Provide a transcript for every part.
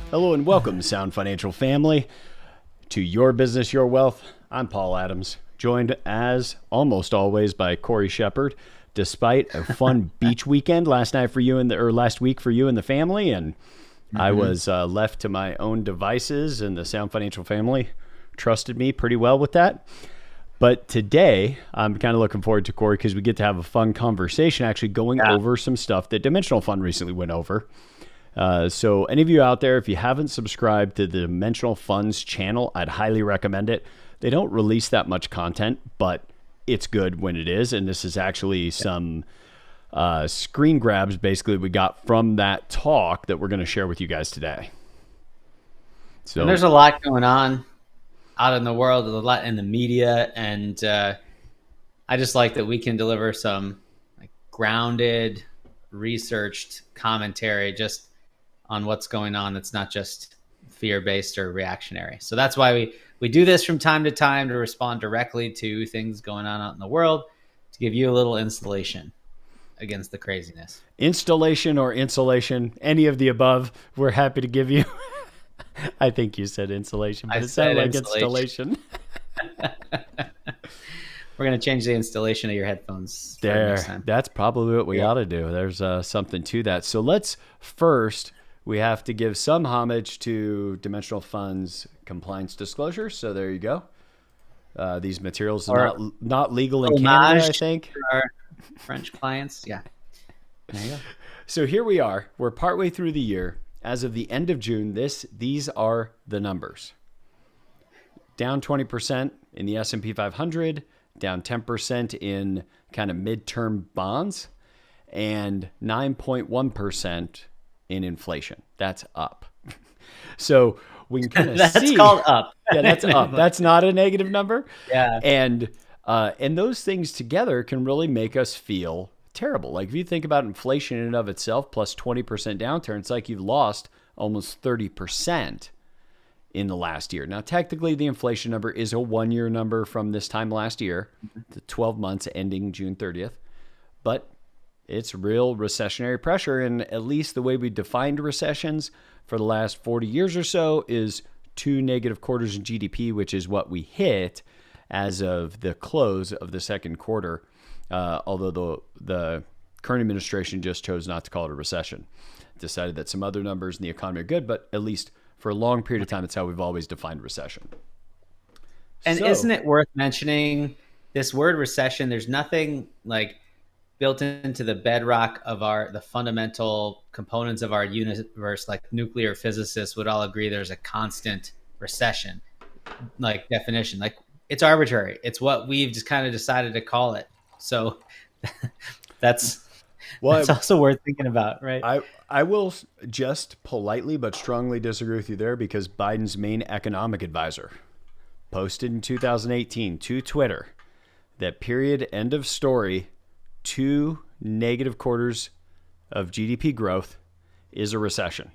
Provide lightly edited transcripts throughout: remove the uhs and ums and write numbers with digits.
Hello and welcome, Sound Financial family, to Your Business, Your Wealth. I'm Paul Adams, joined as almost always by Corey Shepard. Despite a fun beach weekend last week for you and the family, and I was left to my own devices, and the Sound Financial family trusted me pretty well with that. But today, I'm kind of looking forward to Corey because we get to have a fun conversation, actually going over some stuff that Dimensional Fund recently went over. So any of you out there, if you haven't subscribed to the Dimensional Funds channel, I'd highly recommend it. They don't release that much content, but it's good when it is. And this is actually some screen grabs, basically, we got from that talk that we're going to share with you guys today. So and there's a lot going on out in the world, a lot in the media. And I just like that we can deliver some grounded, researched commentary just on what's going on. That's not just fear-based or reactionary. So that's why we do this from time to time, to respond directly to things going on out in the world, to give you a little insulation against the craziness. Installation or insulation, any of the above, we're happy to give you. I think you said insulation, but it sounded like installation. We're going to change the installation of your headphones. There, that's probably what we ought to do. There's something to that. So we have to give some homage to Dimensional Fund's compliance disclosure. So there you go. These materials are not legal in Canada, I think. Our French clients, yeah. There you go. So here we are. We're partway through the year. As of the end of June, these are the numbers. Down 20% in the S&P 500, down 10% in kind of midterm bonds, and 9.1% in inflation. That's up. So we can kind of see. That's called up. Yeah, that's up. That's not a negative number. Yeah. And those things together can really make us feel terrible. Like if you think about inflation in and of itself, plus 20% downturn, it's like you've lost almost 30% in the last year. Now, technically, the inflation number is a one-year number from this time last year, the 12 months ending June 30th. But it's real recessionary pressure, and at least the way we defined recessions for the last 40 years or so is 2 negative quarters in GDP, which is what we hit as of the close of the second quarter, although the current administration just chose not to call it a recession. Decided that some other numbers in the economy are good, but at least for a long period of time, it's how we've always defined recession. And isn't it worth mentioning this word recession? There's nothing built into the bedrock of the fundamental components of our universe, like nuclear physicists would all agree there's a constant recession, definition. It's arbitrary. It's what we've just kind of decided to call it. So that's also worth thinking about, right? I will just politely but strongly disagree with you there, because Biden's main economic advisor posted in 2018 to Twitter that period, end of story, 2 negative quarters of GDP growth is a recession.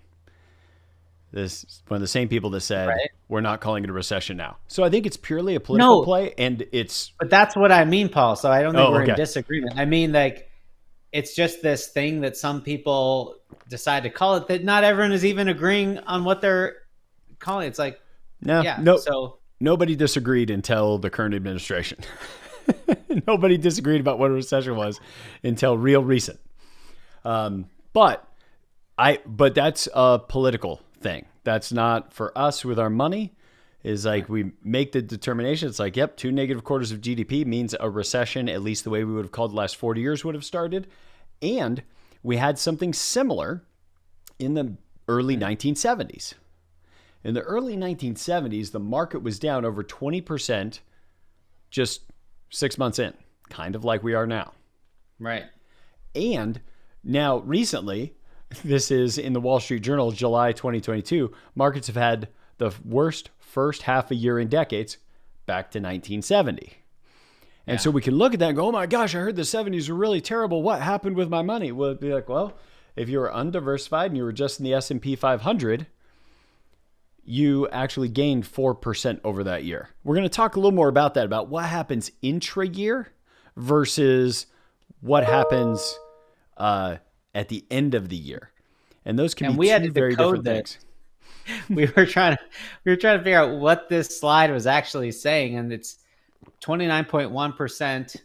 This is one of the same people that said, we're not calling it a recession now. So I think it's purely a political play, and But that's what I mean, Paul. So I don't think we're in disagreement. I mean, it's just this thing that some people decide to call it that not everyone is even agreeing on what they're calling it. It's So nobody disagreed until the current administration. Nobody disagreed about what a recession was until real recent. But that's a political thing. That's not for us with our money. Is we make the determination. It's yep, 2 negative quarters of GDP means a recession, at least the way we would have called the last 40 years would have started. And we had something similar in the early 1970s. In the early 1970s, the market was down over 20% just 6 months in, kind of like we are now. Right. And now recently, this is in the Wall Street Journal, July 2022, markets have had the worst first half a year in decades back to 1970. And so we can look at that and go, oh my gosh, I heard the 70s were really terrible. What happened with my money? Well, it'd be well, if you were undiversified and you were just in the S&P 500, you actually gained 4% over that year. We're going to talk a little more about that, about what happens intra-year versus what happens at the end of the year. And those can be two very different things. we were trying to figure out what this slide was actually saying, and it's 29.1%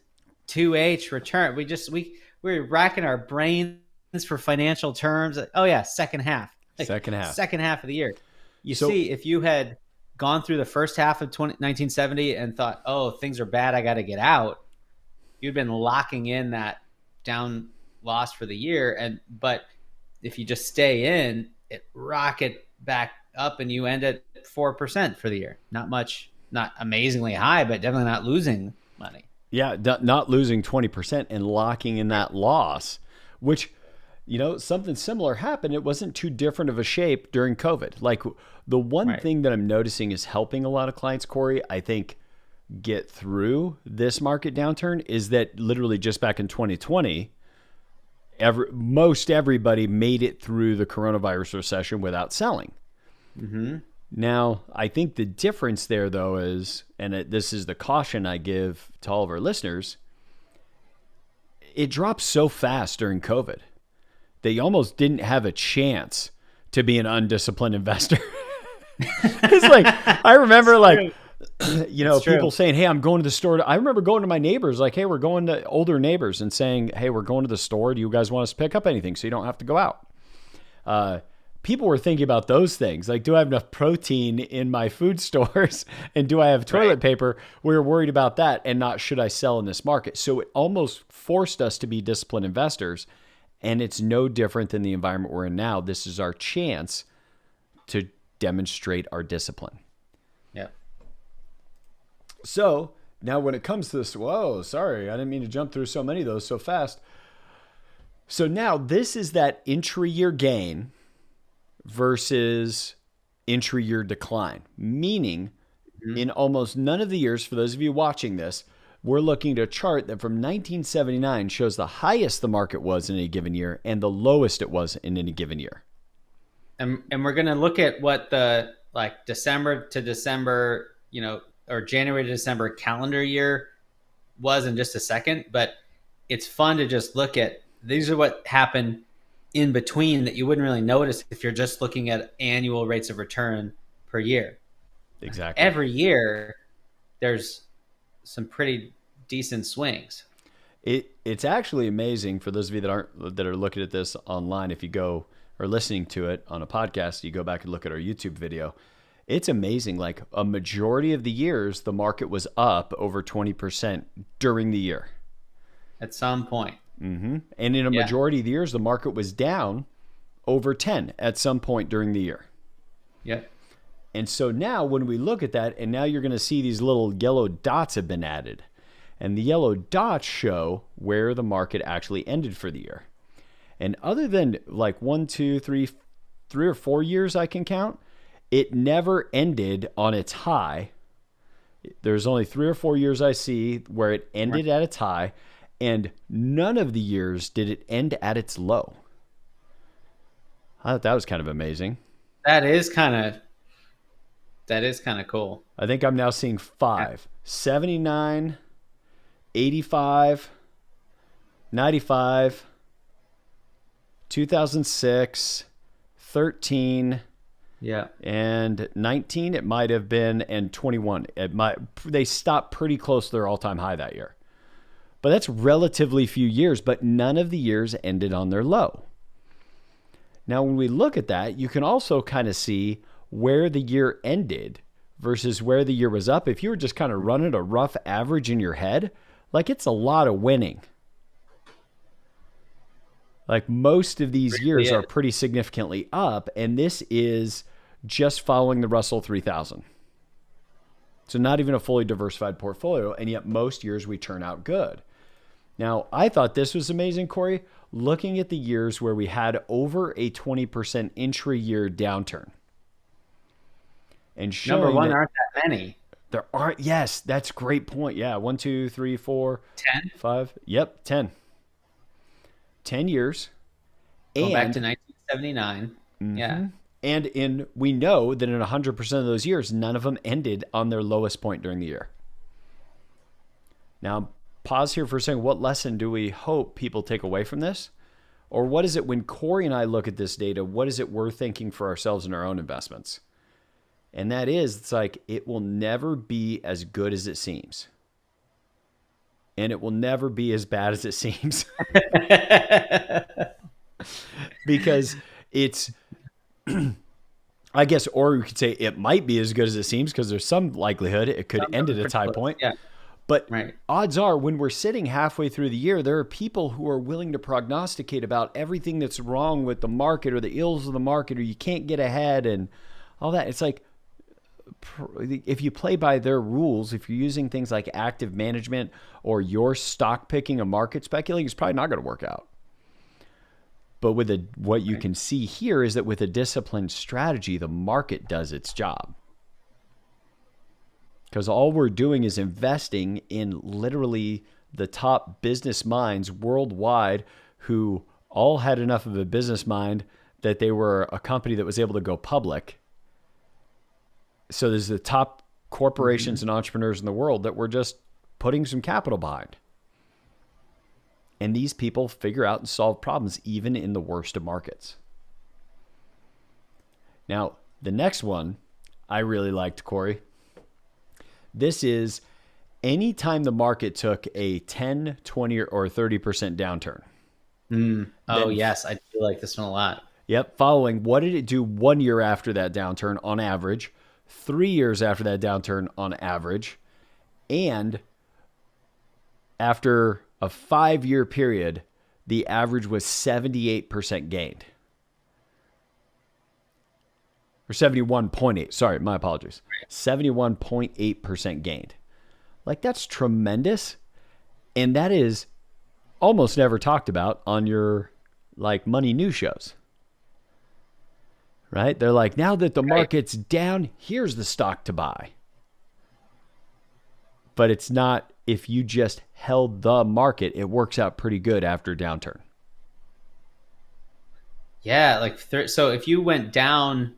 2H return. We were racking our brains for financial terms. Oh yeah, second half. Second half. Second half of the year. You see, if you had gone through the first half of 1970 and thought, "Oh, things are bad, I got to get out," you'd been locking in that down loss for the year. But if you just stay in, it rocket back up, and you end at 4% for the year. Not much, not amazingly high, but definitely not losing money. Yeah, not losing 20% and locking in that loss, which, something similar happened. It wasn't too different of a shape during COVID. Like, the one thing that I'm noticing is helping a lot of clients, Corey, I think, get through this market downturn is that literally just back in 2020, most everybody made it through the coronavirus recession without selling. Mm-hmm. Now, I think the difference there, though, is, and this is the caution I give to all of our listeners, it dropped so fast during COVID that you almost didn't have a chance to be an undisciplined investor. It's like, I remember people saying, "Hey, I'm going to the store." I remember going to my neighbors, like, "Hey, we're going to older neighbors," and saying, "Hey, we're going to the store. Do you guys want us to pick up anything so you don't have to go out?" People were thinking about those things. Like, do I have enough protein in my food stores? And do I have toilet paper? We were worried about that and not, should I sell in this market? So it almost forced us to be disciplined investors. And it's no different than the environment we're in now. This is our chance to demonstrate our discipline. Yeah. So now when it comes to this, whoa, sorry, I didn't mean to jump through so many of those so fast. So now this is that intra-year gain versus intra-year decline, meaning in almost none of the years, for those of you watching this, we're looking at a chart that from 1979 shows the highest the market was in any given year and the lowest it was in any given year. And we're going to look at what the December to December, or January to December calendar year was in just a second. But it's fun to just look at, these are what happened in between that you wouldn't really notice if you're just looking at annual rates of return per year. Exactly. Every year, there's some pretty decent swings. It's actually amazing for those of you that are looking at this online. If you go or listening to it on a podcast, you go back and look at our YouTube video. It's amazing. Like, a majority of the years, the market was up over 20% during the year. At some point. Mm-hmm. And in a majority of the years, the market was down over 10 at some point during the year. Yep. And so now when we look at that, and now you're going to see these little yellow dots have been added. And the yellow dots show where the market actually ended for the year. And other than like 1, 2, 3 or 4 years I can count, it never ended on its high. There's only 3 or 4 years I see where it ended at its high. And none of the years did it end at its low. I thought that was kind of amazing. That is kind of cool. I think I'm now seeing 5. 79, 85, 95, 2006, 13, and 19 it might have been, and 21. They stopped pretty close to their all-time high that year. But that's relatively few years, but none of the years ended on their low. Now, when we look at that, you can also kind of see where the year ended versus where the year was up. If you were just kind of running a rough average in your head, like, it's a lot of winning. Like, most of these years are pretty significantly up, and this is just following the Russell 3000. So not even a fully diversified portfolio, and yet most years we turn out good. Now, I thought this was amazing, Corey, looking at the years where we had over a 20% intra-year downturn. And showing number one, aren't that many. There aren't. Yes, that's a great point. Yeah, 1, 2, 3, 4, 10, 5. Yep, 10. 10 years. Go back to 1979. Mm-hmm. Yeah. And we know that in 100% of those years, none of them ended on their lowest point during the year. Now, pause here for a second. What lesson do we hope people take away from this? Or what is it when Corey and I look at this data? What is it we're thinking for ourselves in our own investments? And that is, it's like, it will never be as good as it seems. And it will never be as bad as it seems. Because it's, I guess, or we could say it might be as good as it seems because there's some likelihood it could end at its high point. Yeah. But Right. odds are, when we're sitting halfway through the year, there are people who are willing to prognosticate about everything that's wrong with the market or the ills of the market, or you can't get ahead and all that. It's like, if you play by their rules, if you're using things like active management or your stock picking and market speculating, it's probably not going to work out. But with what you can see here is that with a disciplined strategy, the market does its job. Because all we're doing is investing in literally the top business minds worldwide who all had enough of a business mind that they were a company that was able to go public. So there's the top corporations and entrepreneurs in the world that we're just putting some capital behind. And these people figure out and solve problems even in the worst of markets. Now, the next one I really liked, Corey. This is anytime the market took a 10, 20, or 30% downturn. Oh, yes. I do like this one a lot. Yep. Following, what did it do 1 year after that downturn on average, 3 years after that downturn on average, and after a 5-year period, the average was 78% gained. Or 71.8. Sorry, my apologies. 71.8% gained. Like, that's tremendous. And that is almost never talked about on your like money news shows. Right? They're like, now that the market's down, here's the stock to buy. But it's not, if you just held the market, it works out pretty good after a downturn. Yeah, like so if you went down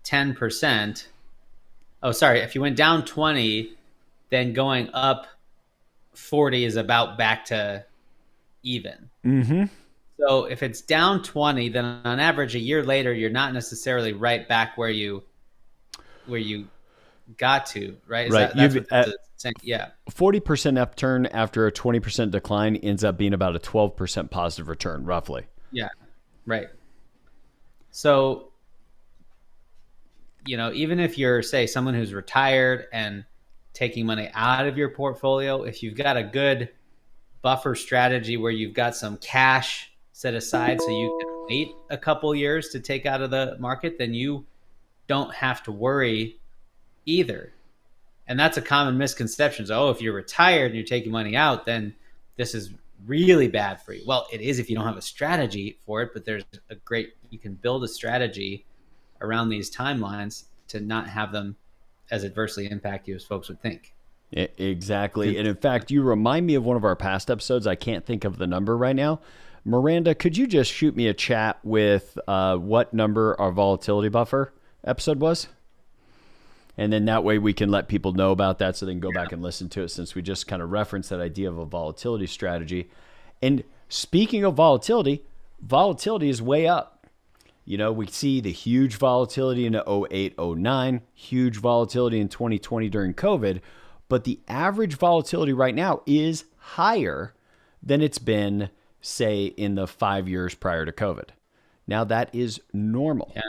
10%, if you went down 20, then going up 40 is about back to even. Mm-hmm. So if it's down 20, then on average a year later you're not necessarily right back where you got to, right? Right. That's what this is saying? Yeah. 40% upturn after a 20% decline ends up being about a 12% positive return, roughly. Yeah. Right. So, even if you're, say, someone who's retired and taking money out of your portfolio, if you've got a good buffer strategy where you've got some cash set aside so you can wait a couple years to take out of the market, then you don't have to worry either. And that's a common misconception. So, if you're retired and you're taking money out, then this is really bad for you. Well, it is if you don't have a strategy for it, but you can build a strategy around these timelines to not have them as adversely impact you as folks would think. Exactly. And in fact, you remind me of one of our past episodes. I can't think of the number right now. Miranda, could you just shoot me a chat with what number our volatility buffer episode was? And then that way we can let people know about that so they can go back and listen to it, since we just kind of referenced that idea of a volatility strategy. And speaking of volatility is way up. We see the huge volatility in 08, 09, huge volatility in 2020 during COVID, but the average volatility right now is higher than it's been, say, in the 5 years prior to COVID. Now, that is normal. Yeah.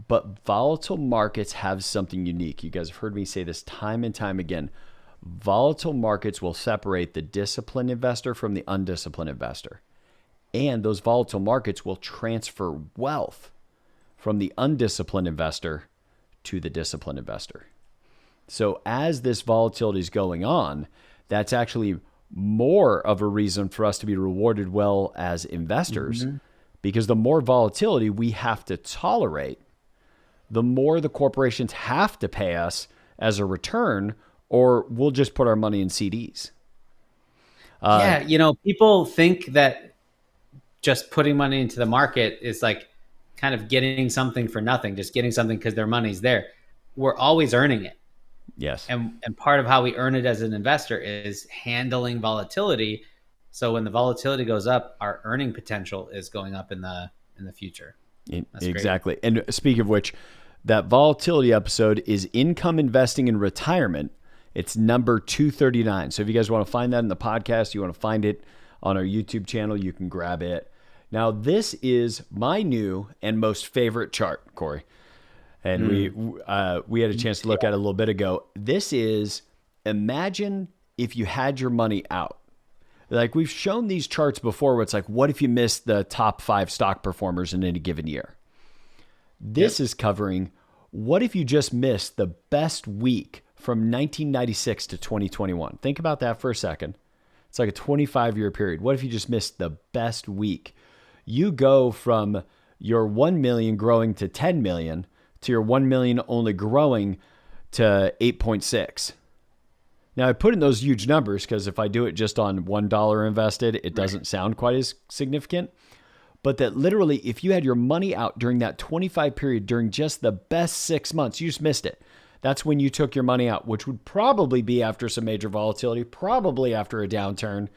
But volatile markets have something unique. You guys have heard me say this time and time again. Volatile markets will separate the disciplined investor from the undisciplined investor. And those volatile markets will transfer wealth from the undisciplined investor to the disciplined investor. So as this volatility is going on, that's actually more of a reason for us to be rewarded well as investors, because the more volatility we have to tolerate, the more the corporations have to pay us as a return, or we'll just put our money in CDs. People think that just putting money into the market is like kind of getting something for nothing, just getting something because their money's there. We're always earning it. Yes. And part of how we earn it as an investor is handling volatility So when the volatility goes up, our earning potential is going up in the future. That's Exactly. Great. And speaking of which, that volatility episode is Income Investing in Retirement. It's number 239. So if you guys want to find that in the podcast, you want to find it on our YouTube channel, you can grab it. Now, this is my new and most favorite chart, Corey. And we had a chance to look at it a little bit ago. This is, imagine if you had your money out. Like, we've shown these charts before where it's like, what if you missed the top 5 stock performers in any given year? This is covering, what if you just missed the best week from 1996 to 2021? Think about that for a second. It's like a 25-year period. What if you just missed the best week? You go from your 1 million growing to 10 million to your 1 million only growing to 8.6. Now, I put in those huge numbers because if I do it just on $1 invested, it doesn't sound quite as significant. But that literally, if you had your money out during that 25 period, during just the best 6 months, you just missed it. That's when you took your money out, which would probably be after some major volatility, probably after a downturn,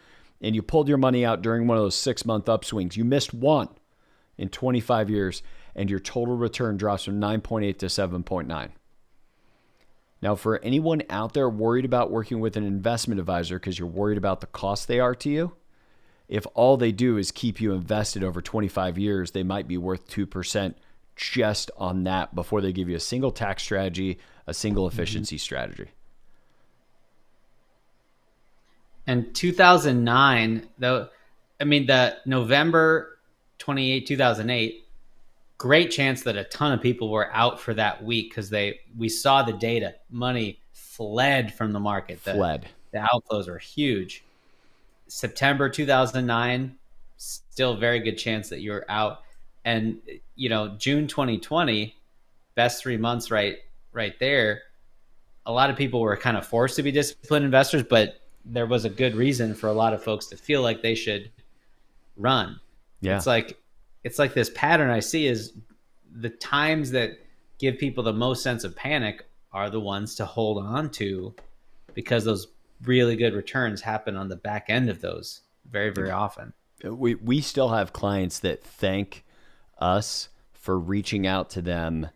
and you pulled your money out during one of those 6-month upswings. You missed one in 25 years, and your total return drops from 9.8 to 7.9. Now, for anyone out there worried about working with an investment advisor because you're worried about the cost they are to you, if all they do is keep you invested over 25 years, they might be worth 2% just on that before they give you a single tax strategy, a single efficiency strategy. And 2009, though, I mean, the November 28, 2008, great chance that a ton of people were out for that week because we saw the data. Money fled from the market. The outflows were huge. September 2009, still very good chance that you're out. And, June 2020, best 3 months right there. A lot of people were kind of forced to be disciplined investors, but there was a good reason for a lot of folks to feel like they should run. Yeah. It's like this pattern I see is the times that give people the most sense of panic are the ones to hold on to because those really good returns happen on the back end of those very, very often. We still have clients that thank us for reaching out to them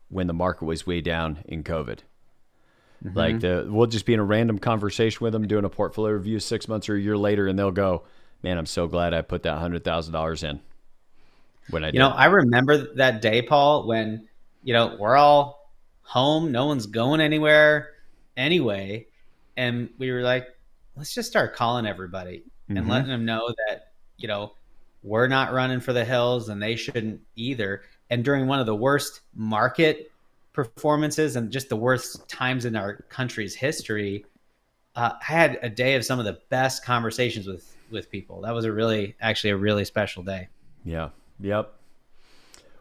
when the market was way down in COVID. Mm-hmm. Like we'll just be in a random conversation with them, doing a portfolio review 6 months or a year later, and they'll go, "Man, I'm so glad I put that $100,000 in." When I did. I remember that day, Paul, when we're all home, no one's going anywhere anyway, and we were like, let's just start calling everybody and letting them know that we're not running for the hills and they shouldn't either. And during one of the worst market performances and just the worst times in our country's history, I had a day of some of the best conversations with people. That was actually a really special day. Yeah. Yep.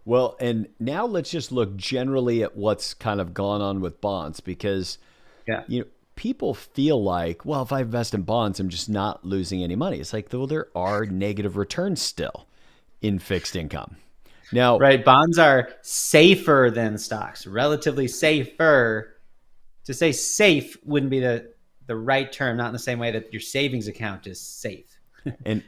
Well, and now let's just look generally at what's kind of gone on with bonds because people feel like, well, if I invest in bonds, I'm just not losing any money. It's like, though, there are negative returns still in fixed income. Now, right, bonds are safer than stocks, relatively safer. To say safe wouldn't be the right term, not in the same way that your savings account is safe. And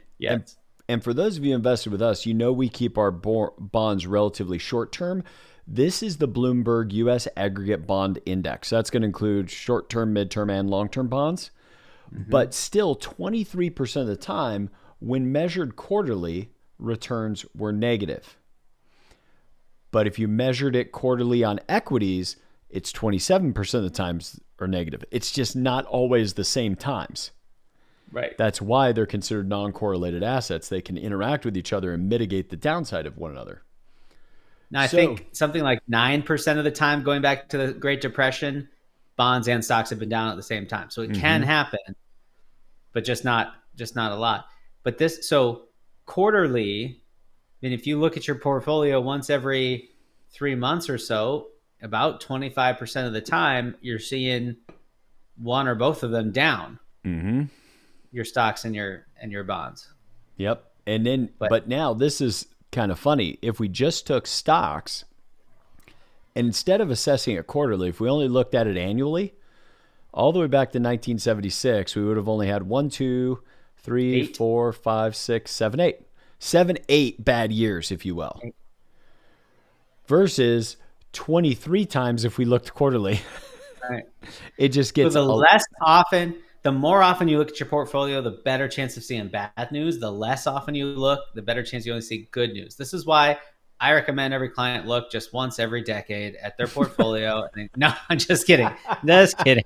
And for those of you invested with us, we keep our bonds relatively short term. This is the Bloomberg U.S. Aggregate Bond Index. That's going to include short-term, mid-term, and long-term bonds. Mm-hmm. But still, 23% of the time, when measured quarterly, returns were negative. But if you measured it quarterly on equities, it's 27% of the times are negative. It's just not always the same times. Right. That's why they're considered non-correlated assets. They can interact with each other and mitigate the downside of one another. Now, I think something like 9% of the time, going back to the Great Depression, bonds and stocks have been down at the same time. So it can happen, but just not a lot. But quarterly, I mean, if you look at your portfolio once every 3 months or so, about 25% of the time, you're seeing one or both of them down. Mm-hmm. Your stocks and your bonds. Yep. And then, but now this is kind of funny. If we just took stocks and instead of assessing it quarterly, if we only looked at it annually, all the way back to 1976, we would have only had 1, 2, Three, Eight. 4, 5, 6, 7, 8. 7, 8 bad years, if you will. Versus 23 times if we looked quarterly. Right. It just So gets the more often you look at your portfolio, the better chance of seeing bad news. The less often you look, the better chance you only see good news. This is why I recommend every client look just once every decade at their portfolio. No, I'm just kidding. Just kidding.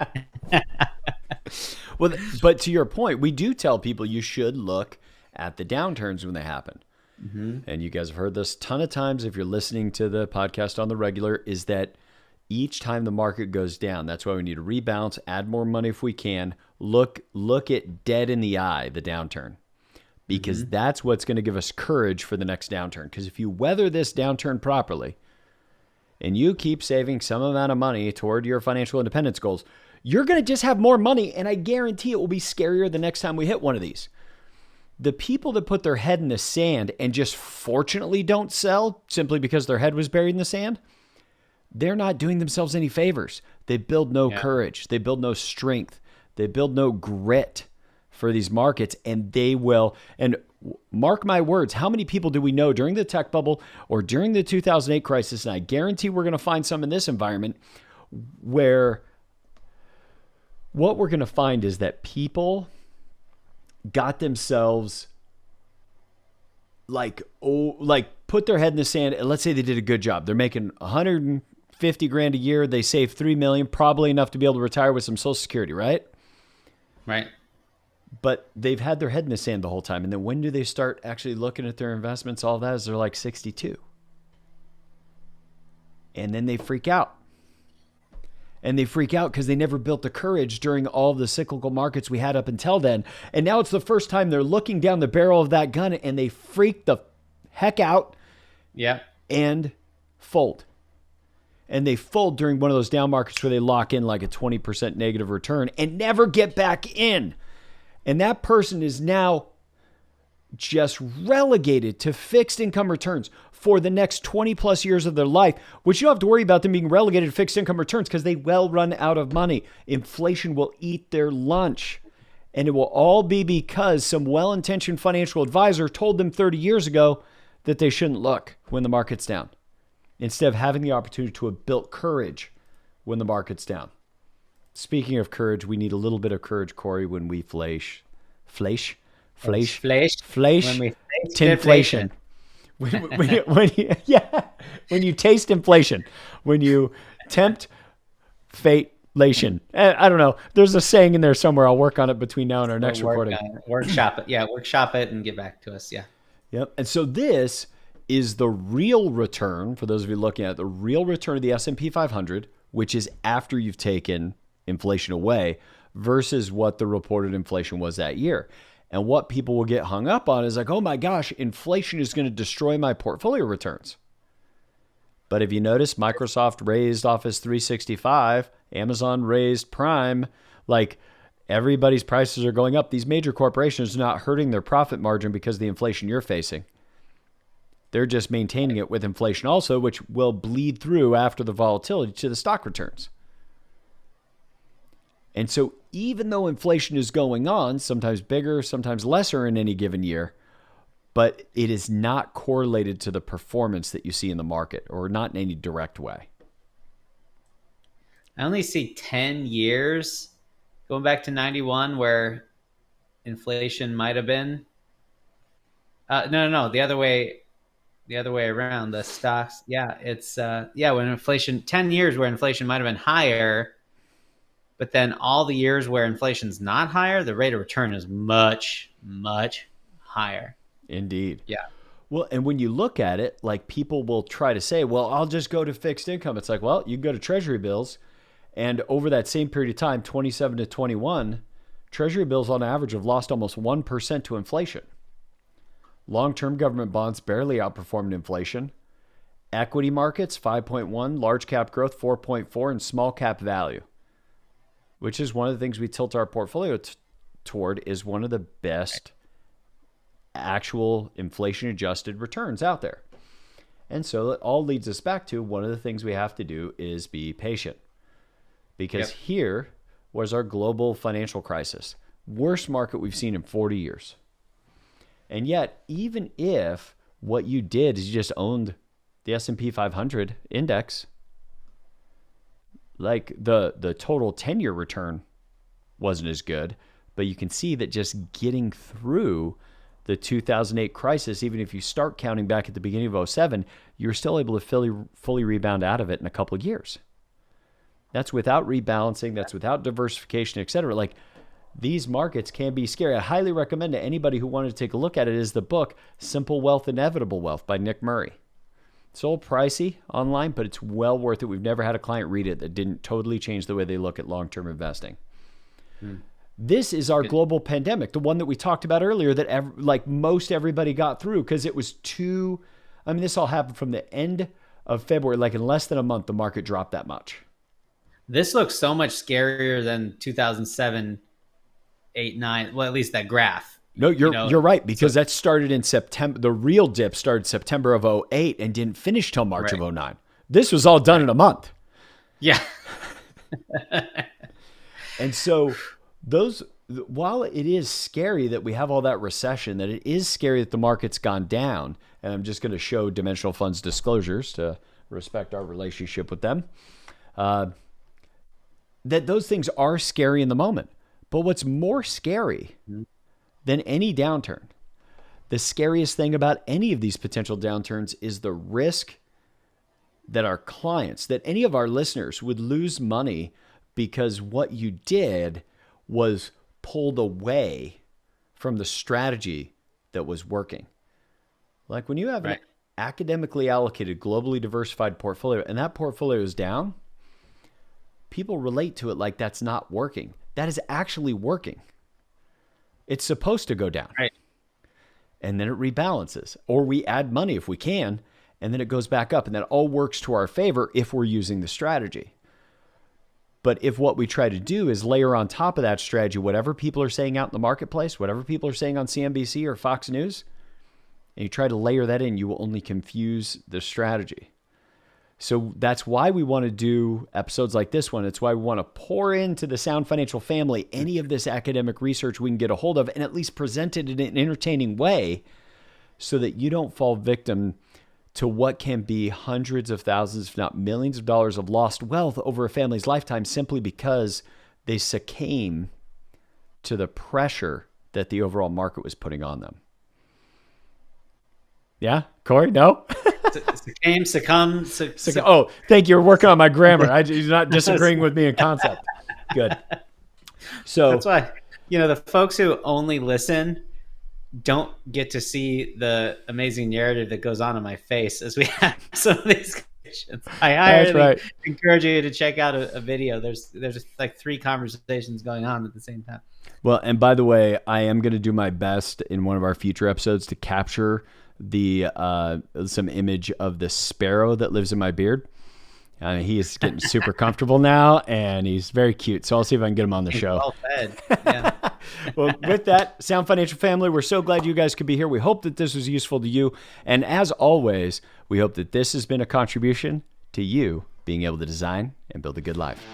Well, but to your point, we do tell people you should look at the downturns when they happen. And you guys have heard this a ton of times if you're listening to the podcast on the regular, is that each time the market goes down, that's why we need to rebalance, add more money if we can, look it dead in the eye, the downturn, because that's what's going to give us courage for the next downturn. Because if you weather this downturn properly and you keep saving some amount of money toward your financial independence goals, you're going to just have more money, and I guarantee it will be scarier the next time we hit one of these. The people that put their head in the sand and just fortunately don't sell simply because their head was buried in the sand, they're not doing themselves any favors. They build no courage. They build no strength. They build no grit for these markets, and they will. And mark my words, how many people do we know during the tech bubble or during the 2008 crisis, and I guarantee we're going to find some in this environment, where what we're going to find is that people got themselves put their head in the sand, and let's say they did a good job. They're making 150 grand a year. They save 3 million, probably enough to be able to retire with some Social Security, right? Right. But they've had their head in the sand the whole time. And then when do they start actually looking at their investments? All that is they're like 62. And then they freak out. And they freak out because they never built the courage during all of the cyclical markets we had up until then. And now it's the first time they're looking down the barrel of that gun, and they freak the heck out. Yeah. And fold. And they fold during one of those down markets where they lock in like a 20% negative return and never get back in. And that person is now just relegated to fixed income returns for the next 20 plus years of their life, which you don't have to worry about them being relegated to fixed income returns because they will run out of money. Inflation will eat their lunch. And it will all be because some well-intentioned financial advisor told them 30 years ago that they shouldn't look when the market's down, instead of having the opportunity to have built courage when the market's down. Speaking of courage, we need a little bit of courage, Corey, when we flash. When we tinflation. When you taste inflation, when you tempt fatelation. I don't know. There's a saying in there somewhere. I'll work on it between now and our next recording. Workshop it. Yeah, workshop it and get back to us. Yeah. Yep. And so this is the real return, for those of you looking at it, the real return of the S&P 500, which is after you've taken inflation away, versus what the reported inflation was that year. And what people will get hung up on is like, oh my gosh, inflation is going to destroy my portfolio returns. But if you notice, Microsoft raised Office 365, Amazon raised Prime, like everybody's prices are going up. These major corporations are not hurting their profit margin because of the inflation you're facing. They're just maintaining it with inflation also, which will bleed through after the volatility to the stock returns. And so even though inflation is going on, sometimes bigger, sometimes lesser in any given year, but it is not correlated to the performance that you see in the market, or not in any direct way. I only see 10 years going back to 91 where inflation might have been. No, the other way around. The stocks. Yeah, it's when inflation, 10 years where inflation might have been higher, but then all the years where inflation's not higher, the rate of return is much, much higher. Indeed. Yeah. Well, and when you look at it, like people will try to say, well, I'll just go to fixed income. It's like, well, you can go to treasury bills. And over that same period of time, 27 to 21, treasury bills on average have lost almost 1% to inflation. Long-term government bonds barely outperformed inflation. Equity markets, 5.1, large cap growth, 4.4, and small cap value, which is one of the things we tilt our portfolio toward, is one of the best actual inflation-adjusted returns out there. And so it all leads us back to one of the things we have to do is be patient. Because here was our global financial crisis. Worst market we've seen in 40 years. And yet, even if what you did is you just owned the S&P 500 index, like the total 10-year return wasn't as good, but you can see that just getting through the 2008 crisis, even if you start counting back at the beginning of 2007, you're still able to fully rebound out of it in a couple of years. That's without rebalancing, that's without diversification, et cetera. Like, these markets can be scary. I highly recommend to anybody who wanted to take a look at it is the book Simple Wealth, Inevitable Wealth by Nick Murray. It's a little pricey online, but it's well worth it. We've never had a client read it that didn't totally change the way they look at long-term investing. This is our global pandemic, the one that we talked about earlier that like most everybody got through because it was this all happened from the end of February. Like in less than a month, the market dropped that much. This looks so much scarier than 2007, 8, 9. Well, at least that graph. No, you're right, because that started in September. The real dip started September of 2008 and didn't finish till March of 2009. This was all done in a month. Yeah. And so while it is scary that we have all that recession, that it is scary that the market's gone down, and I'm just going to show Dimensional Funds disclosures to respect our relationship with them, that those things are scary in the moment. But what's more scary than any downturn, the scariest thing about any of these potential downturns is the risk that our clients, that any of our listeners would lose money because what you did was pulled away from the strategy that was working. Like when you have an academically allocated, globally diversified portfolio and that portfolio is down, people relate to it like that's not working. That is actually working. It's supposed to go down. Right. And then it rebalances. Or we add money if we can, and then it goes back up. And that all works to our favor if we're using the strategy. But if what we try to do is layer on top of that strategy whatever people are saying out in the marketplace, whatever people are saying on CNBC or Fox News, and you try to layer that in, you will only confuse the strategy. So that's why we want to do episodes like this one. It's why we want to pour into the Sound Financial family any of this academic research we can get a hold of and at least present it in an entertaining way so that you don't fall victim to what can be hundreds of thousands, if not millions of dollars of lost wealth over a family's lifetime simply because they succumb to the pressure that the overall market was putting on them. Yeah, Corey? No? Succumb. Oh, thank you. You're working on my grammar. You're not disagreeing with me in concept. Good. So that's why, the folks who only listen don't get to see the amazing narrative that goes on in my face as we have some of these conversations. I highly encourage you to check out a video. There's like 3 conversations going on at the same time. Well, and by the way, I am going to do my best in one of our future episodes to capture some image of the sparrow that lives in my beard. He is getting super comfortable now, and he's very cute. So I'll see if I can get him on the show. Well fed. Yeah. Well, with that, Sound Financial family, we're so glad you guys could be here. We hope that this was useful to you. And as always, we hope that this has been a contribution to you being able to design and build a good life.